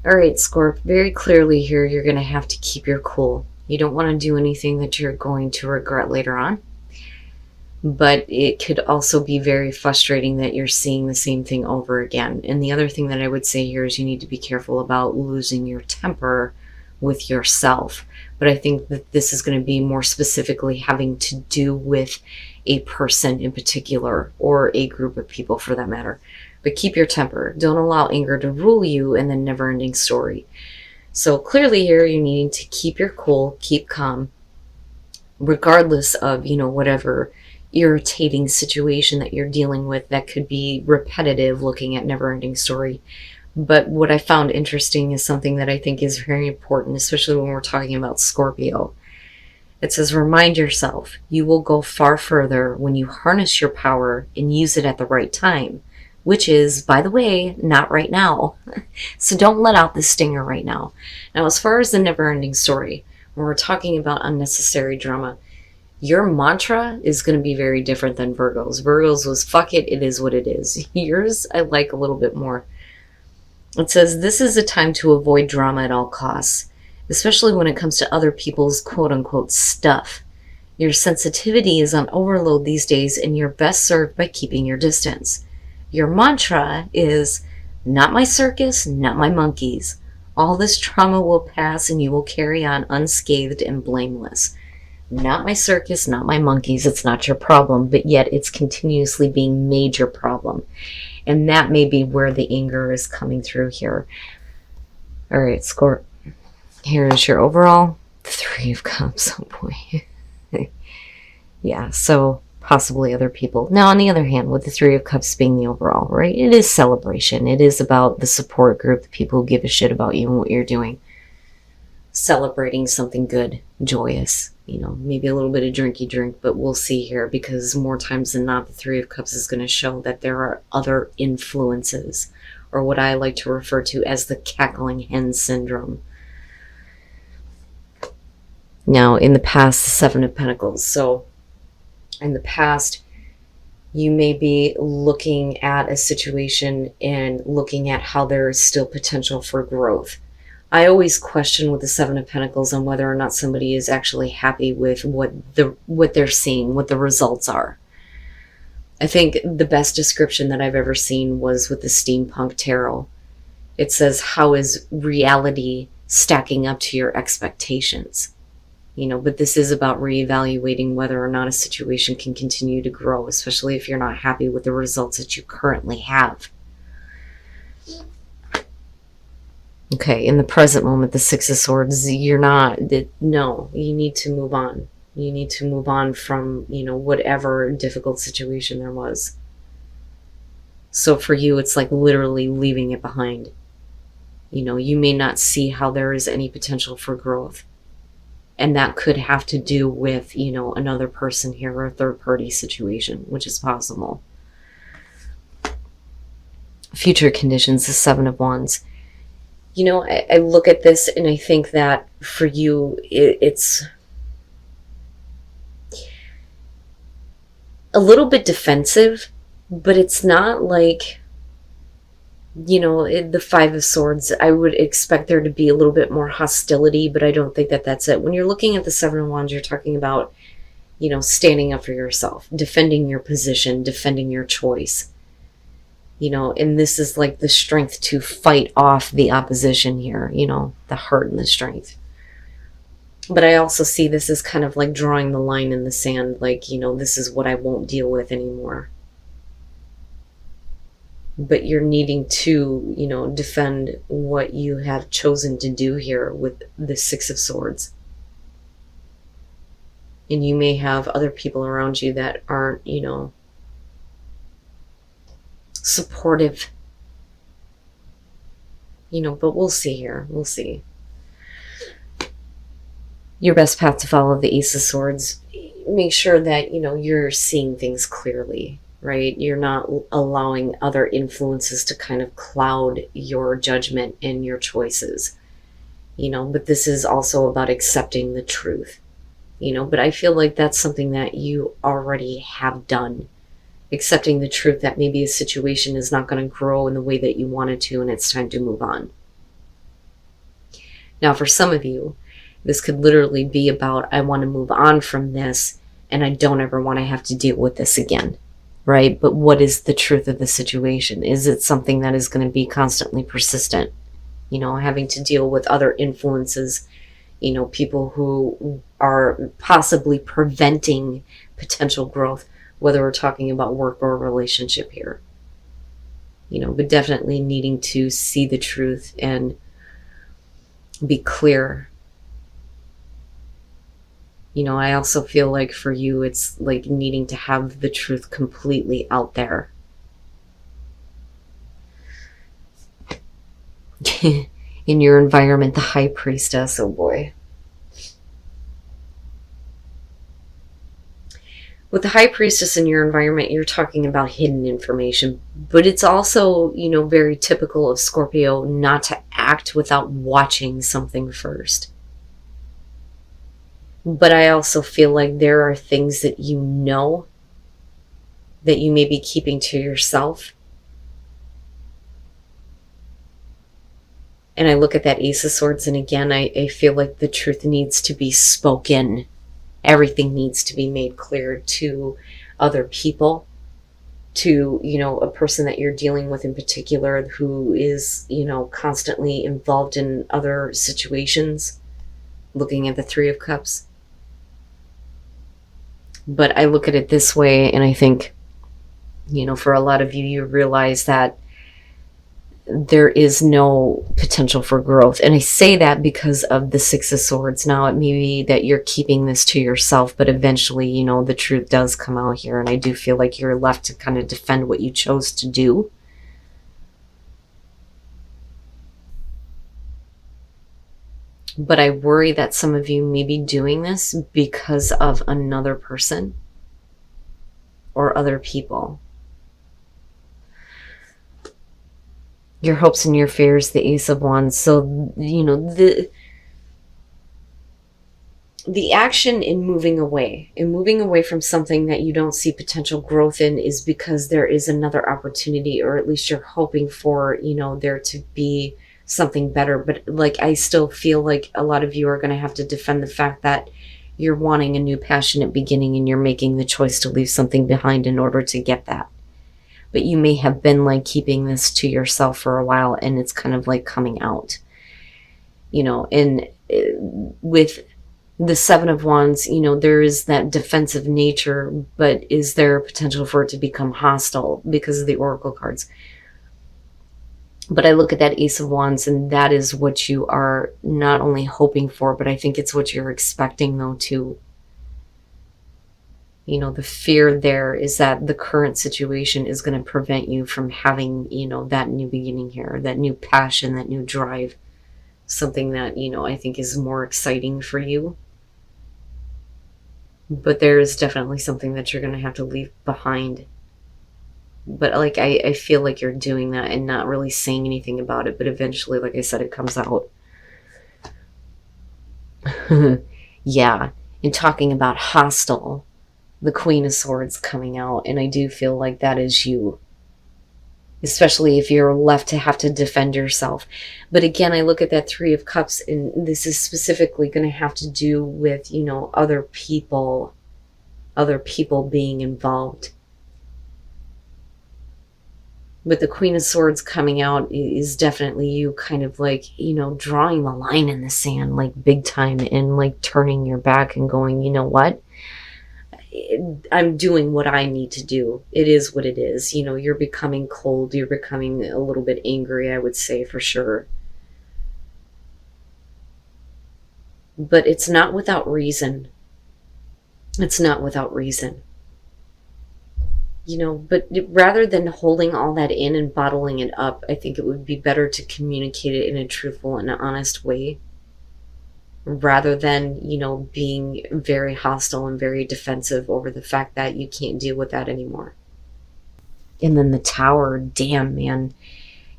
All right, Scorp, very clearly here, you're going to have to keep your cool. You don't want to do anything that you're going to regret later on. But it could also be very frustrating that you're seeing the same thing over again. And the other thing that I would say here is you need to be careful about losing your temper with yourself. But I think that this is going to be more specifically having to do with a person in particular, or a group of people for that matter. But keep your temper. Don't allow anger to rule you, and the never-ending story. So clearly here you're needing to keep your cool, keep calm, regardless of, whatever irritating situation that you're dealing with that could be repetitive, looking at never-ending story. But what I found interesting is something that I think is very important, especially when we're talking about Scorpio. It says, remind yourself, you will go far further when you harness your power and use it at the right time, which is, by the way, not right now. So don't let out the stinger right now. Now, as far as the never-ending story, when we're talking about unnecessary drama, your mantra is going to be very different than Virgo's. Virgo's was, fuck it, it is what it is. Yours, I like a little bit more. It says, this is a time to avoid drama at all costs, especially when it comes to other people's quote-unquote stuff. Your sensitivity is on overload these days, and you're best served by keeping your distance. Your mantra is, not my circus, not my monkeys. All this trauma will pass, and you will carry on unscathed and blameless. Not my circus, not my monkeys. It's not your problem, but yet it's continuously being made your problem. And that may be where the anger is coming through here. All right, Scorp. Here is your overall. 3 of Cups. Oh boy. Yeah, so possibly other people. Now, on the other hand, with the 3 of Cups being the overall, right? It is celebration. It is about the support group, the people who give a shit about you and what you're doing. Celebrating something good, joyous. Maybe a little bit of drinky drink, but we'll see here, because more times than not, the 3 of Cups is going to show that there are other influences, or what I like to refer to as the cackling hen syndrome. Now, in the past, the 7 of Pentacles. So, in the past, you may be looking at a situation and looking at how there is still potential for growth. I always question with the 7 of Pentacles on whether or not somebody is actually happy with what they're seeing, what the results are. I think the best description that I've ever seen was with the Steampunk Tarot. It says, how is reality stacking up to your expectations? But this is about reevaluating whether or not a situation can continue to grow, especially if you're not happy with the results that you currently have. Okay, in the present moment, the 6 of Swords, no, you need to move on. You need to move on from, whatever difficult situation there was. So for you, it's like literally leaving it behind. You may not see how there is any potential for growth. And that could have to do with, another person here, or a third-party situation, which is possible. Future conditions, the 7 of Wands. I look at this and I think that for you, it's a little bit defensive, but it's not like, the 5 of Swords. I would expect there to be a little bit more hostility, but I don't think that that's it. When you're looking at the 7 of Wands, you're talking about, standing up for yourself, defending your position, defending your choice. And this is like the strength to fight off the opposition here, the heart and the strength. But I also see this as kind of like drawing the line in the sand, like, this is what I won't deal with anymore. But you're needing to, defend what you have chosen to do here with the 6 of Swords. And you may have other people around you that aren't, supportive, but we'll see here. We'll see. Your best path to follow, the Ace of Swords. Make sure that, you're seeing things clearly, right? You're not allowing other influences to kind of cloud your judgment and your choices, but this is also about accepting the truth, but I feel like that's something that you already have done. Accepting the truth that maybe a situation is not going to grow in the way that you want it to, and it's time to move on. Now, for some of you, this could literally be about, I want to move on from this and I don't ever want to have to deal with this again, right? But what is the truth of the situation? Is it something that is going to be constantly persistent? You know, having to deal with other influences, you know, people who are possibly preventing potential growth, whether we're talking about work or a relationship here. You know, but definitely needing to see the truth and be clear. You know, I also feel like for you, it's like needing to have the truth completely out there. In your environment, the High Priestess, oh boy. With the High Priestess in your environment, you're talking about hidden information, but it's also, you know, very typical of Scorpio not to act without watching something first. But I also feel like there are things that you know that you may be keeping to yourself. And I look at that Ace of Swords, and again, I feel like the truth needs to be spoken. Everything needs to be made clear to other people, to, you know, a person that you're dealing with in particular who is, you know, constantly involved in other situations, looking at the Three of Cups. But I look at it this way, and I think, you know, for a lot of you, you realize that there is no potential for growth. And I say that because of the Six of Swords. Now, it may be that you're keeping this to yourself, but eventually, you know, the truth does come out here. And I do feel like you're left to kind of defend what you chose to do. But I worry that some of you may be doing this because of another person or other people. Your hopes and your fears, the Ace of Wands. So, you know, the action in moving away from something that you don't see potential growth in is because there is another opportunity, or at least you're hoping for, you know, there to be something better. But like, I still feel like a lot of you are going to have to defend the fact that you're wanting a new passionate beginning and you're making the choice to leave something behind in order to get that. But you may have been like keeping this to yourself for a while, and it's kind of like coming out, you know. And with the Seven of Wands, you know, there is that defensive nature, but is there a potential for it to become hostile because of the Oracle cards? But I look at that Ace of Wands, and that is what you are not only hoping for, but I think it's what you're expecting though too. You know, the fear there is that the current situation is going to prevent you from having, you know, that new beginning here, that new passion, that new drive, something that, you know, I think is more exciting for you. But there is definitely something that you're going to have to leave behind. But like, I feel like you're doing that and not really saying anything about it. But eventually, like I said, it comes out. Yeah. And talking about hostile, the Queen of Swords coming out, and I do feel like that is you, especially if you're left to have to defend yourself. But again, I look at that Three of Cups, and this is specifically going to have to do with, you know, other people being involved. But the Queen of Swords coming out is definitely you kind of like, you know, drawing the line in the sand, like big time, and like turning your back and going, you know what? I'm doing what I need to do. It is what it is. You know, you're becoming cold. You're becoming a little bit angry, I would say, for sure. But it's not without reason. It's not without reason. You know, but rather than holding all that in and bottling it up, I think it would be better to communicate it in a truthful and honest way, rather than, you know, being very hostile and very defensive over the fact that you can't deal with that anymore. And then the Tower, damn, man.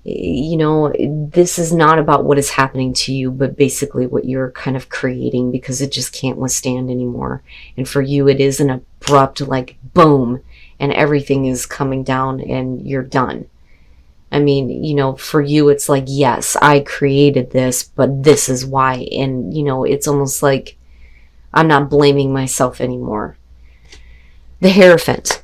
You know, this is not about what is happening to you, but basically what you're kind of creating, because it just can't withstand anymore. And for you, it is an abrupt, like, boom, and everything is coming down and you're done. I mean, you know, for you, it's like, yes, I created this, but this is why. And, you know, it's almost like I'm not blaming myself anymore. The Hierophant.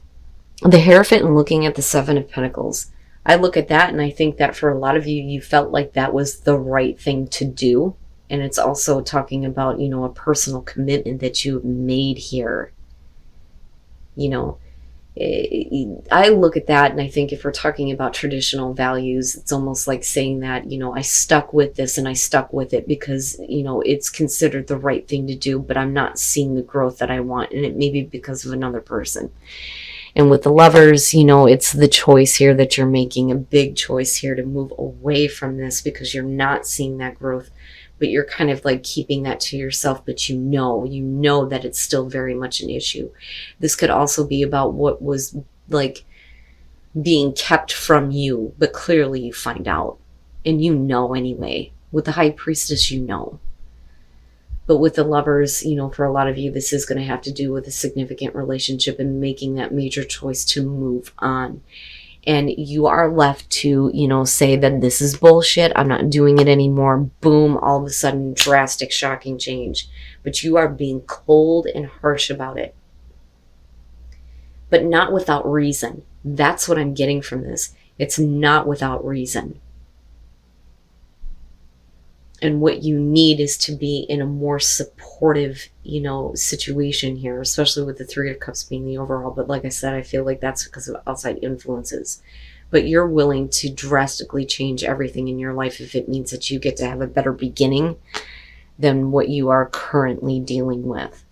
The Hierophant, and looking at the Seven of Pentacles, I look at that and I think that for a lot of you, you felt like that was the right thing to do. And it's also talking about, you know, a personal commitment that you've made here. You know, I look at that and I think if we're talking about traditional values, it's almost like saying that, you know, I stuck with this and I stuck with it because, you know, it's considered the right thing to do, but I'm not seeing the growth that I want. And it may be because of another person. And with the Lovers, you know, it's the choice here that you're making, a big choice here to move away from this because you're not seeing that growth, but you're kind of like keeping that to yourself, but you know that it's still very much an issue. This could also be about what was like being kept from you, but clearly you find out, and you know anyway. With the High Priestess, you know. But with the Lovers, you know, for a lot of you, this is going to have to do with a significant relationship and making that major choice to move on. And you are left to, you know, say that this is bullshit, I'm not doing it anymore. Boom, all of a sudden, drastic, shocking change. But you are being cold and harsh about it. But not without reason. That's what I'm getting from this. It's not without reason. And what you need is to be in a more supportive, you know, situation here, especially with the Three of Cups being the overall. But like I said, I feel like that's because of outside influences. But you're willing to drastically change everything in your life if it means that you get to have a better beginning than what you are currently dealing with.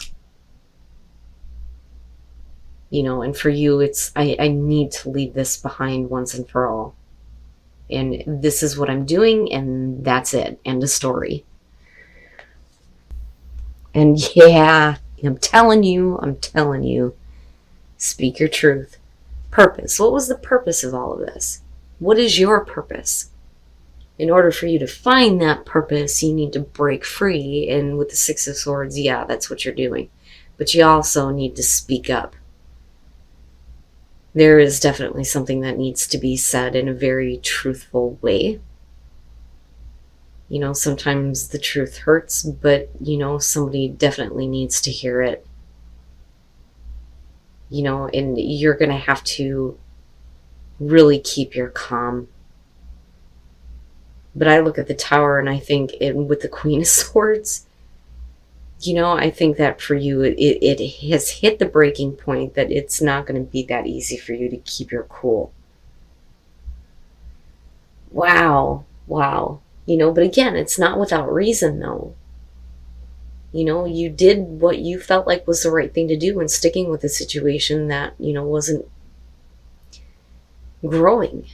You know, and for you, it's, I need to leave this behind once and for all. And this is what I'm doing, and that's it. End of story. And yeah, I'm telling you, speak your truth. Purpose. What was the purpose of all of this? What is your purpose? In order for you to find that purpose, you need to break free. And with the Six of Swords, yeah, that's what you're doing. But you also need to speak up. There is definitely something that needs to be said in a very truthful way. You know, sometimes the truth hurts, but, you know, somebody definitely needs to hear it. You know, and you're going to have to really keep your calm. But I look at the Tower and I think with the Queen of Swords, you know, I think that for you, it has hit the breaking point that it's not going to be that easy for you to keep your cool. Wow. You know, but again, it's not without reason, though. You know, you did what you felt like was the right thing to do and sticking with a situation that, you know, wasn't growing.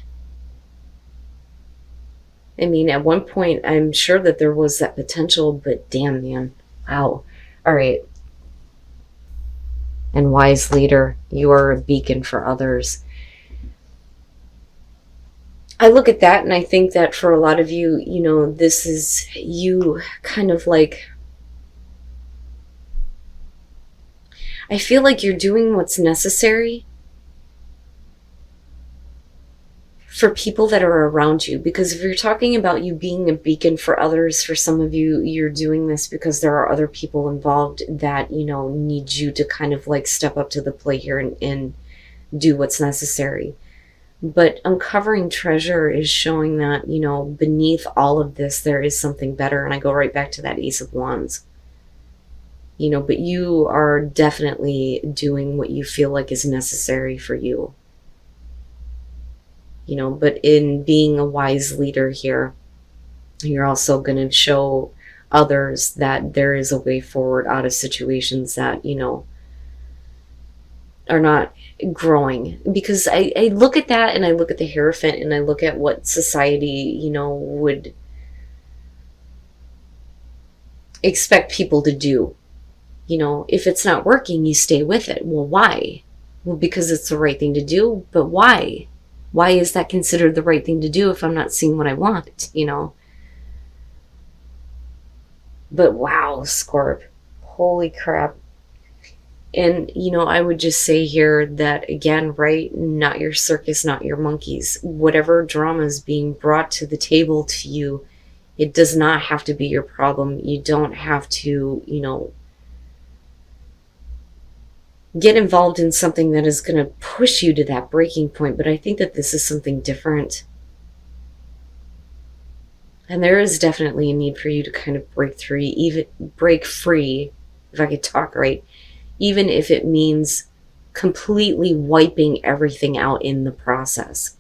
I mean, at one point, I'm sure that there was that potential, but damn, man. Wow. All right. And wise leader, you are a beacon for others. I look at that and I think that for a lot of you, you know, this is you kind of like, I feel like you're doing what's necessary for people that are around you. Because if you're talking about you being a beacon for others, for some of you, you're doing this because there are other people involved that, you know, need you to kind of like step up to the plate here and do what's necessary. But uncovering treasure is showing that, you know, beneath all of this, there is something better. And I go right back to that Ace of Wands. You know, but you are definitely doing what you feel like is necessary for you. You know, but in being a wise leader here, you're also going to show others that there is a way forward out of situations that, you know, are not growing. Because I look at that and I look at the Hierophant and I look at what society, you know, would expect people to do. You know, if it's not working, you stay with it. Well, why? Well, because it's the right thing to do. But why? Why is that considered the right thing to do if I'm not seeing what I want, you know? But wow, Scorp. Holy crap. And, I would just say here that, again, right, not your circus, not your monkeys. Whatever drama is being brought to the table to you, it does not have to be your problem. You don't have to, get involved in something that is going to push you to that breaking point. But I think that this is something different. And there is definitely a need for you to kind of break free, if I could talk right, even if it means completely wiping everything out in the process.